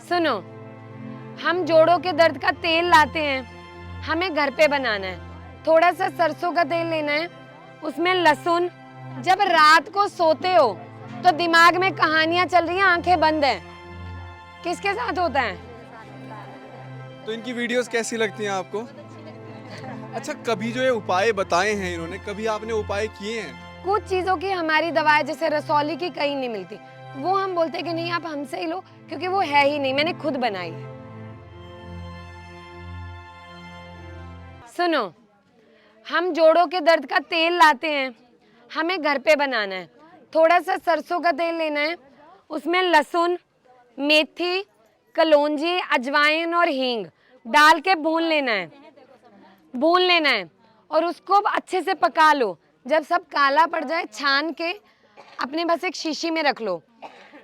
सुनो, हम जोड़ों के दर्द का तेल लाते हैं, हमें घर पे बनाना है। थोड़ा सा सरसों का तेल लेना है, उसमें लहसुन। जब रात को सोते हो तो दिमाग में कहानियां चल रही हैं, आंखें बंद हैं, किसके साथ होता है? तो इनकी वीडियोस कैसी लगती हैं आपको? अच्छा, कभी जो ये उपाय बताए हैं इन्होंने, कभी आपने उपाय किए हैं? कुछ चीजों की हमारी दवाएं जैसे रसौली की कहीं नहीं मिलती, वो हम बोलते हैं कि नहीं आप हमसे ही लो, क्योंकि वो है ही नहीं, मैंने खुद बनाई है। सुनो, हम जोड़ों के दर्द का तेल लाते हैं, हमें घर पे बनाना है। थोड़ा सा सरसों का तेल लेना है, उसमें लहसुन, मेथी, कलौंजी, अजवाइन और हींग डाल के भून लेना है और उसको अच्छे से पका लो। जब सब काला पड़ जाए छान के अपने बस एक शीशी में रख लो।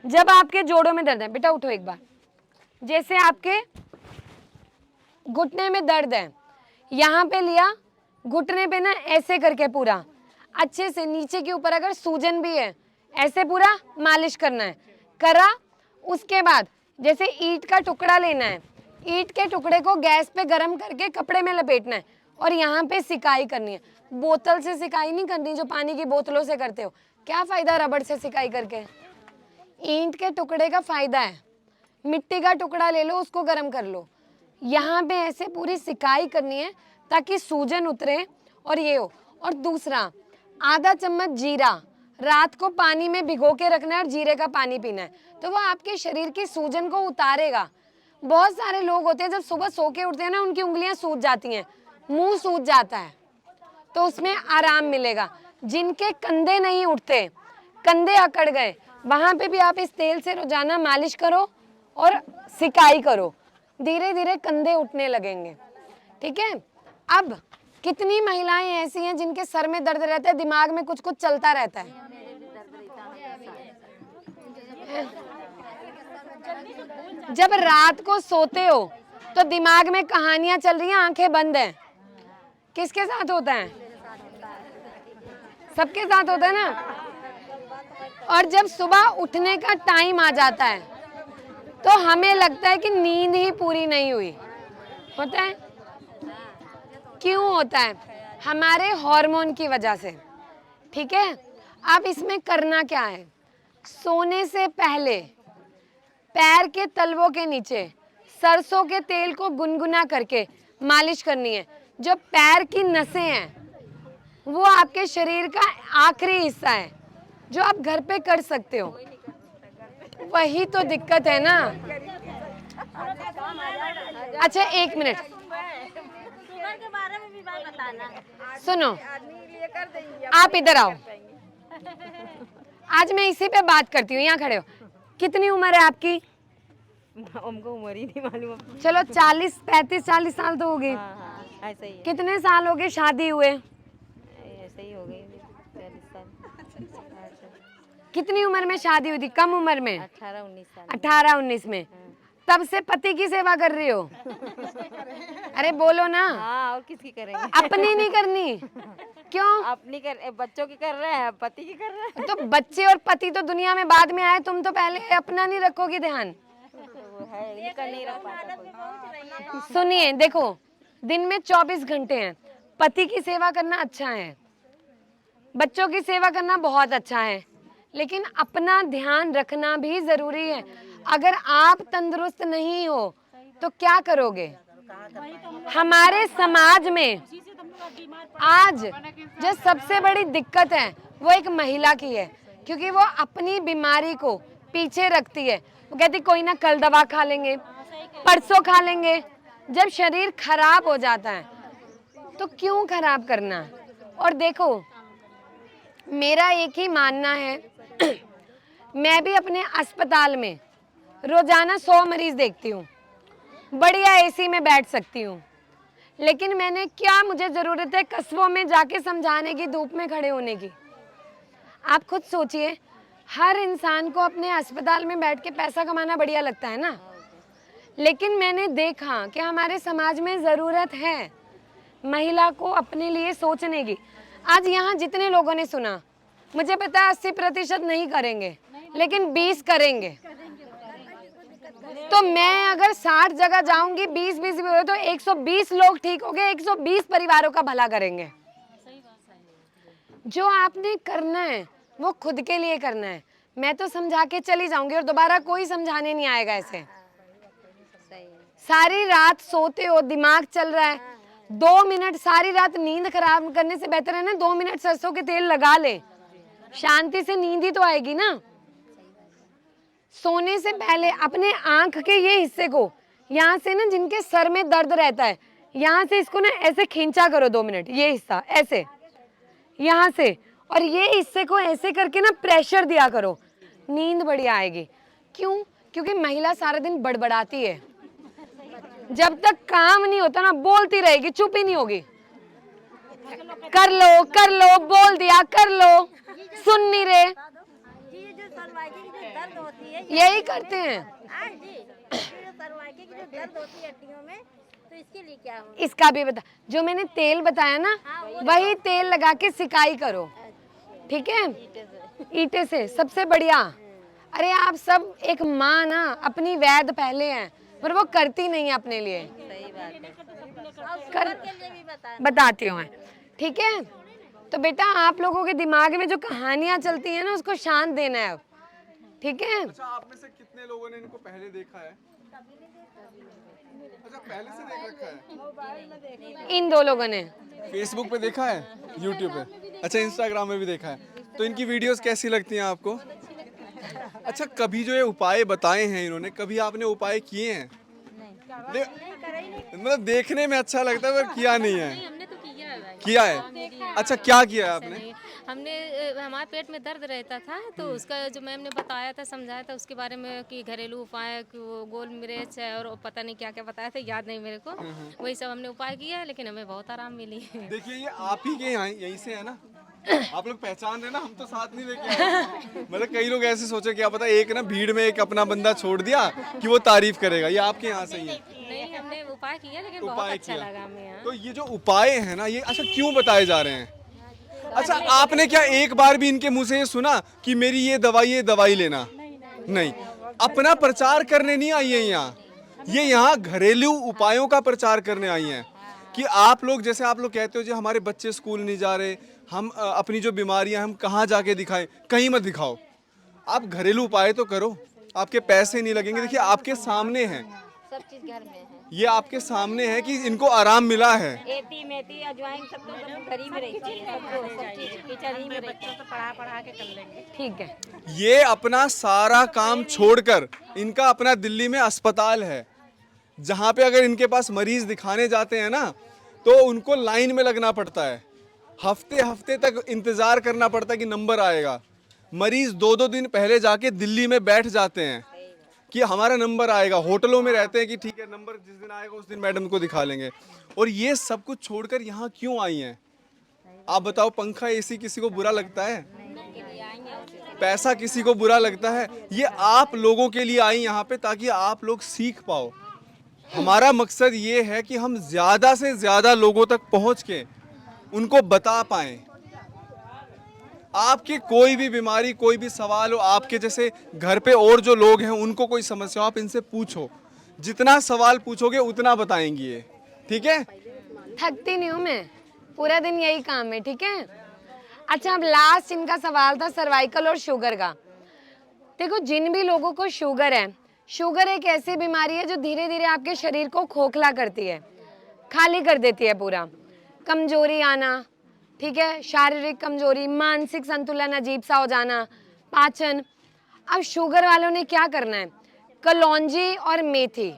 जब आपके जोड़ों में दर्द है, बेटा उठो एक बार, जैसे आपके घुटने में दर्द है, यहाँ पे लिया, घुटने पे ना ऐसे करके पूरा अच्छे से नीचे के ऊपर, अगर सूजन भी है ऐसे पूरा मालिश करना है। करा, उसके बाद जैसे ईंट का टुकड़ा लेना है, ईंट के टुकड़े को गैस पे गरम करके कपड़े में लपेटना है और यहाँ पे सिकाई करनी है। बोतल से सिकाई नहीं करनी जो पानी की बोतलों से करते हो, क्या फायदा रबड़ से सिकाई करके? ईंट के टुकड़े का फायदा है, मिट्टी का टुकड़ा ले लो, उसको गरम कर लो, यहाँ पे ऐसे पूरी सिकाई करनी है ताकि सूजन उतरे और ये हो। और दूसरा, आधा चम्मच जीरा रात को पानी में भिगो के रखना है और जीरे का पानी पीना है, तो वो आपके शरीर की सूजन को उतारेगा। बहुत सारे लोग होते हैं जब सुबह सो के उठते हैं ना, उनकी उंगलियां सूज जाती हैं, मुंह सूज जाता है, तो उसमें आराम मिलेगा। जिनके कंधे नहीं उठते, कंधे अकड़ गए, वहां पे भी आप इस तेल से रोजाना मालिश करो और सिकाई करो, धीरे धीरे कंधे उठने लगेंगे। ठीक है। अब कितनी महिलाएं ऐसी हैं जिनके सर में दर्द रहता है, दिमाग में कुछ कुछ चलता रहता है? जब रात को सोते हो तो दिमाग में कहानियां चल रही हैं, आंखें बंद हैं, किसके साथ होता है? सबके साथ होता है ना। और जब सुबह उठने का टाइम आ जाता है तो हमें लगता है कि नींद ही पूरी नहीं हुई। होता है? क्यों होता है? हमारे हार्मोन की वजह से। ठीक है। अब इसमें करना क्या है? सोने से पहले पैर के तलवों के नीचे सरसों के तेल को गुनगुना करके मालिश करनी है। जो पैर की नसें हैं वो आपके शरीर का आखिरी हिस्सा है जो आप घर पे कर सकते हो। वही तो दिक्कत है ना। अच्छा एक मिनट, सुनो, आप इधर आओ, आज मैं इसी पे बात करती हूँ, यहाँ खड़े हो। कितनी उम्र है आपकी? हमको उम्र ही नहीं मालूम। चलो 40 35 40 साल तो हो गई। हाँ, ऐसा ही है। कितने साल हो गए शादी हुए? ऐसे ही हो गई 40 साल। कितनी उम्र में शादी हुई थी? कम उम्र में? 18-19 साल। 18-19 में। तब से पति की सेवा कर रही हो? अरे बोलो ना। हाँ, और किसकी करेंगे? अपनी नहीं करनी? क्यों? अपनी कर, बच्चों की कर रहे हैं, पति की कर रहे हैं। तो बच्चे और पति तो दुनिया में बाद में आए, तुम तो पहले अपना नहीं रखोगी ध्यान। वो है, ये कर नहीं रख पाता कोई। सुनिए, देखो, दिन में 24 घंटे हैं, पति की सेवा करना अच्छा है, बच्चों की सेवा करना बहुत अच्छा है, लेकिन अपना ध्यान रखना भी जरूरी है। अगर आप तंदुरुस्त नहीं हो तो क्या करोगे? हमारे समाज में आज जो सबसे बड़ी दिक्कत है वो एक महिला की है, क्योंकि वो अपनी बीमारी को पीछे रखती है। वो कहती कोई ना, कल दवा खा लेंगे, परसों खा लेंगे। जब शरीर खराब हो जाता है तो क्यों खराब करना? और देखो, मेरा एक ही मानना है, मैं भी अपने अस्पताल में रोजाना 100 मरीज देखती हूँ, बढ़िया एसी में बैठ सकती हूँ, लेकिन मैंने क्या, मुझे जरूरत है कस्बों में जाके समझाने की, धूप में खड़े होने की? आप खुद सोचिए, हर इंसान को अपने अस्पताल में बैठ के पैसा कमाना बढ़िया लगता है ना, लेकिन मैंने देखा कि हमारे समाज में ज़रूरत है महिला को अपने लिए सोचने की। आज यहाँ जितने लोगों ने सुना, मुझे पता है 80% नहीं करेंगे, लेकिन 20 करेंगे। तो मैं अगर 60 जगह जाऊंगी, 20-20 भी हुए तो 120 लोग ठीक हो गए, 120 परिवारों का भला करेंगे। जो आपने करना है वो खुद के लिए करना है। मैं तो समझा के चली जाऊंगी और दोबारा कोई समझाने नहीं आएगा ऐसे। सही है। सारी रात सोते हो, दिमाग चल रहा है, 2 मिनट सारी रात नींद खराब करने से बेहतर है ना 2 मिनट सरसों के तेल लगा ले, शांति से नींद ही तो आएगी ना। सोने से पहले अपने आंख के ये हिस्से को, यहाँ से ना जिनके सर में दर्द रहता है, यहाँ से इसको ना ऐसे खींचा करो 2 मिनट, ये हिस्सा ऐसे यहाँ से, और ये हिस्से को ऐसे करके ना प्रेशर दिया करो, नींद बढ़िया आएगी। क्यों? क्योंकि महिला सारा दिन बड़बड़ाती है, जब तक काम नहीं होता ना बोलती रहेगी, चुप ही नहीं होगी। कर लो बोल दिया, कर लो, सुन नहीं रहे, ये जो सर्वाइकल की जो दर्द होती है, यही करते हैं। जी ये जो सर्वाइकल की जो दर्द होती है हड्डियों में, तो इसके लिए क्या हो? इसका भी बता, जो मैंने तेल बताया ना वही तेल लगा के सिकाई करो, ठीक है, ईंटे से सबसे बढ़िया। अरे आप सब एक माँ ना अपनी वैद पहले हैं, पर वो करती नहीं है अपने लिए। सही बात है। कर के लिए भी बता बताती हूँ मैं, ठीक है। तो बेटा आप लोगों के दिमाग में जो कहानियां चलती हैं ना उसको शांत देना है, ठीक है। अच्छा, आप में से कितने लोगों ने इनको पहले देखा है? अच्छा, पहले से देख रखा है? इन 2 लोगों ने फेसबुक पे देखा है, यूट्यूब पे, अच्छा इंस्टाग्राम में भी देखा है। तो इनकी वीडियोस कैसी लगती हैं आपको? अच्छा, कभी जो ये उपाय बताए हैं इन्होंने, कभी आपने उपाय किए हैं? मतलब देखने में अच्छा लगता है पर किया नहीं है। हमने तो किया है भाई। किया है? अच्छा, क्या किया है आपने? हमने हमारे पेट में दर्द रहता था तो उसका जो मैम ने बताया था, समझाया था उसके बारे में कि घरेलू उपाय, कि वो गोल मिर्च है और पता नहीं क्या क्या बताया था, याद नहीं मेरे को। वही सब हमने उपाय किया है, लेकिन हमें बहुत आराम मिली है। देखिए, ये आप ही के यहाँ यहीं से है ना? आप लोग पहचान रहे ना, हम तो साथ नहीं लेके आए। मतलब कई लोग ऐसे सोचे, क्या पता एक ना भीड़ में एक अपना बंदा छोड़ दिया कि वो तारीफ करेगा। ये आपके यहाँ से ही है? नहीं, हमने उपाय किया, लेकिन बहुत उपाय अच्छा किया। लगा हमें यहाँ। तो ये जो उपाय है ना, ये अच्छा क्यों बताए जा रहे हैं? अच्छा, आपने क्या एक बार भी इनके मुंह से ये सुना कि मेरी ये दवाई लेना? नहीं, अपना प्रचार करने नहीं आई है यहाँ, ये यहाँ घरेलू उपायों का प्रचार करने आई हैं कि आप लोग, जैसे आप लोग कहते हो जो हमारे बच्चे स्कूल नहीं जा रहे, हम अपनी जो बीमारियां हम कहाँ जाके दिखाएं, कहीं मत दिखाओ, आप घरेलू उपाय तो करो, आपके पैसे नहीं लगेंगे। देखिए आपके सामने है, सब चीज घर में है। ये आपके सामने है कि इनको आराम मिला है। एती मेथी अजवाइन सब तो घर ही में रहती है, सबको सब चीज किचन ही में रहती है। पढ़ा के कर लेंगे। ठीक है। ये अपना सारा काम छोड़कर, इनका अपना दिल्ली में अस्पताल है जहाँ पे अगर इनके पास मरीज दिखाने जाते हैं ना तो उनको लाइन में लगना पड़ता है, हफ्ते हफ्ते तक इंतजार करना पड़ता है कि नंबर आएगा। मरीज 2-2 दिन पहले जाके दिल्ली में बैठ जाते हैं कि हमारा नंबर आएगा, होटलों में रहते हैं कि ठीक है नंबर जिस दिन आएगा उस दिन मैडम को दिखा लेंगे। और ये सब कुछ छोड़कर यहाँ क्यों आई हैं? आप बताओ, पंखा एसी किसी को बुरा लगता है? पैसा किसी को बुरा लगता है? ये आप लोगों के लिए आई यहाँ पे ताकि आप लोग सीख पाओ। हमारा मकसद ये है कि हम ज़्यादा से ज़्यादा लोगों तक पहुँच के उनको बता पाएं। आपकी कोई भी बीमारी, कोई भी सवाल हो, आपके जैसे घर पे और जो लोग हैं उनको कोई समस्या हो, आप इनसे पूछो, जितना सवाल पूछोगे उतना बताएंगी ये, ठीक है? थकती नहीं हूँ मैं, पूरा दिन यही काम है, ठीक है। अच्छा, अब लास्ट इनका सवाल था सर्वाइकल और शुगर का। देखो, जिन भी लोगों को शुगर है, शुगर एक ऐसी बीमारी है जो धीरे धीरे आपके शरीर को खोखला करती है, खाली कर देती है पूरा, कमजोरी आना, ठीक है, शारीरिक कमजोरी, मानसिक संतुलन अजीब सा हो जाना, पाचन। अब शुगर वालों ने क्या करना है, कलौंजी और मेथी,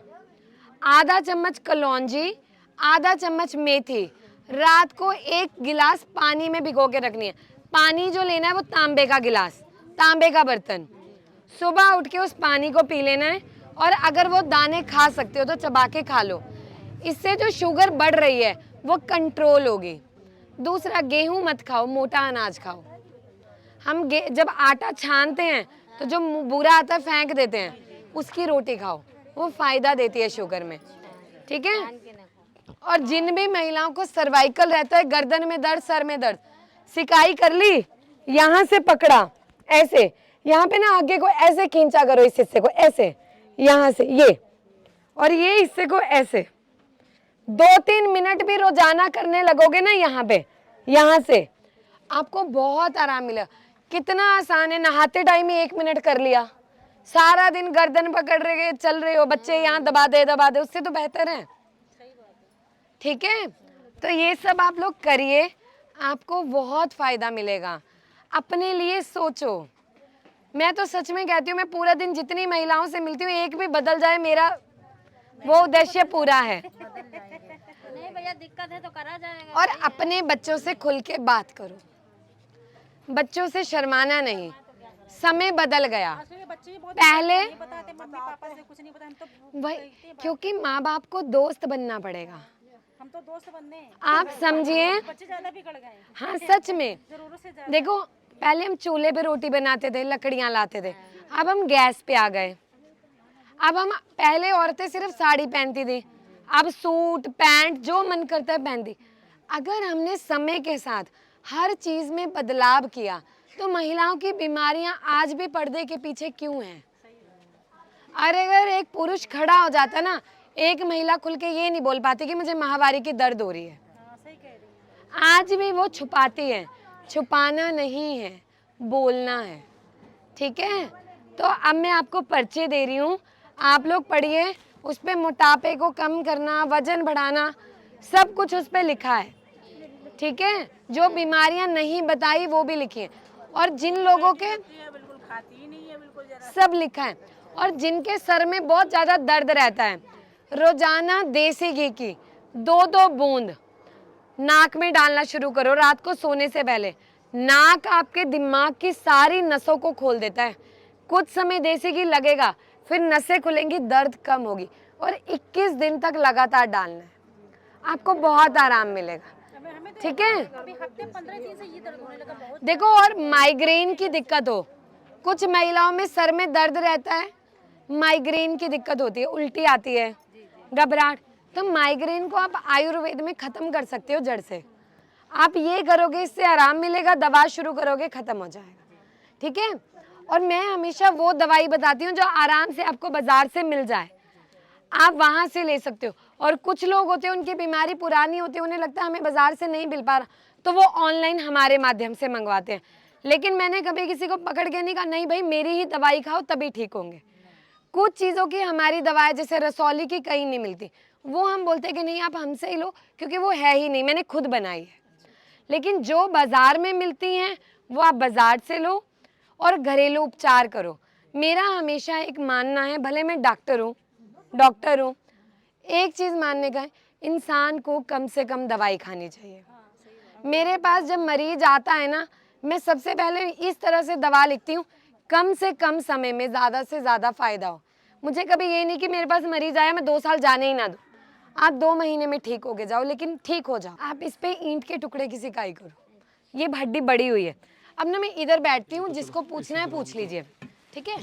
आधा चम्मच कलौंजी, आधा चम्मच मेथी, रात को 1 गिलास पानी में भिगो के रखनी है। पानी जो लेना है वो तांबे का गिलास, तांबे का बर्तन। सुबह उठ के उस पानी को पी लेना है, और अगर वो दाने खा सकते हो तो चबा के खा लो। इससे जो शुगर बढ़ रही है वो कंट्रोल होगी। दूसरा, गेहूं मत खाओ, मोटा अनाज खाओ। हम जब आटा छानते हैं तो जो बुरा आता है फेंक देते हैं, उसकी रोटी खाओ, वो फायदा देती है शुगर में, ठीक है। और जिन भी महिलाओं को सर्वाइकल रहता है, गर्दन में दर्द, सर में दर्द, सिकाई कर ली, यहाँ से पकड़ा ऐसे, यहाँ पे ना आगे को ऐसे खींचा करो, इस हिस्से को ऐसे, यहाँ से ये, और ये हिस्से को ऐसे 2-3 मिनट भी रोजाना करने लगोगे ना यहाँ पे, यहाँ से आपको बहुत आराम मिलेगा। कितना आसान है, नहाते टाइम ही 1 मिनट कर लिया, सारा दिन गर्दन पकड़ रहे चल रहे हो, बच्चे यहाँ दबा दे, उससे तो बेहतर है। ठीक है, तो ये सब आप लोग करिए, आपको बहुत फायदा मिलेगा। अपने लिए सोचो। मैं तो सच में कहती हूँ, मैं पूरा दिन जितनी महिलाओं से मिलती हूँ, एक भी बदल जाए, मेरा वो उद्देश्य पूरा है। नहीं भैया, दिक्कत है तो करा जाएगा। और अपने बच्चों से खुल के बात करो, बच्चों से शर्माना नहीं। समय बदल गया, पहले वही, क्योंकि माँ बाप को दोस्त बनना पड़ेगा। हम तो दोस्त बनने हैं, आप समझिए, बच्चे ज्यादा बिगड़ गए। हाँ सच में। जरूरत से ज्यादा। देखो, पहले हम चूल्हे पे रोटी बनाते थे, लकड़ियां लाते थे, अब हम गैस पे आ गए। अब हम, पहले औरतें सिर्फ साड़ी पहनती थी, अब सूट पैंट जो मन करता है पहनती। अगर हमने समय के साथ हर चीज में बदलाव किया तो महिलाओं की बीमारियां आज भी पर्दे के पीछे क्यों हैं? और अगर एक पुरुष खड़ा हो जाता ना, एक महिला खुल के ये नहीं बोल पाती कि मुझे माहवारी की दर्द हो रही है। आज भी वो छुपाती है। छुपाना नहीं है, बोलना है। ठीक है, तो अब मैं आपको पर्चे दे रही हूँ, आप लोग पढ़िए। उस पे मोटापे को कम करना, वजन बढ़ाना, सब कुछ उस पे लिखा है। ठीक है, जो बीमारियां नहीं बताई वो भी लिखी है, और जिन लोगों के सब लिखा है। और जिनके सर में बहुत ज्यादा दर्द रहता है, रोजाना देसी घी की 2-2 बूंद नाक में डालना शुरू करो रात को सोने से पहले। नाक आपके दिमाग की सारी नसों को खोल देता है। कुछ समय देसी घी लगेगा, फिर नसें खुलेंगी, दर्द कम होगी, और 21 दिन तक लगातार डालना है, आपको बहुत आराम मिलेगा। ठीक है, अभी हफ्ते 15 दिन से ये दर्द होने लगा बहुत। देखो, और माइग्रेन की दिक्कत हो, कुछ महिलाओं में सर में दर्द रहता है, माइग्रेन की दिक्कत होती है, उल्टी आती है, घबराहट, तो माइग्रेन को आप आयुर्वेद में खत्म कर सकते हो जड़ से। आप ये करोगे, इससे आराम मिलेगा, दवा शुरू करोगे, खत्म हो जाएगा। ठीक है, और मैं हमेशा वो दवाई बताती हूँ जो आराम से आपको बाजार से मिल जाए, आप वहां से ले सकते हो। और कुछ लोग होते हैं, उनकी बीमारी पुरानी होती है, उन्हें लगता है हमें बाजार से नहीं मिल पा रहा, तो वो ऑनलाइन हमारे माध्यम से मंगवाते हैं। लेकिन मैंने कभी किसी को पकड़ के नहीं कहा नहीं भाई मेरी ही दवाई खाओ तभी ठीक होंगे। कुछ चीज़ों की हमारी दवाएं, जैसे रसौली की, कहीं नहीं मिलती, वो हम बोलते हैं कि नहीं आप हमसे ही लो, क्योंकि वो है ही नहीं, मैंने खुद बनाई है। लेकिन जो बाजार में मिलती हैं वो आप बाजार से लो और घरेलू उपचार करो। मेरा हमेशा एक मानना है, भले मैं डॉक्टर हूँ, एक चीज़ मानने का है, इंसान को कम से कम दवाई खानी चाहिए। मेरे पास जब मरीज आता है ना, मैं सबसे पहले इस तरह से दवा लिखती हूँ, कम से कम समय में ज़्यादा से ज़्यादा फ़ायदा हो। मुझे कभी ये नहीं कि मेरे पास मरीज आया मैं 2 साल जाने ही ना दूँ। आप 2 महीने में ठीक हो के जाओ, लेकिन ठीक हो जाओ। आप इस पे ईंट के टुकड़े की सिकाई करो, ये हड्डी बड़ी हुई है। अब ना मैं इधर बैठती हूँ, जिसको पूछना है पूछ लीजिए। ठीक है।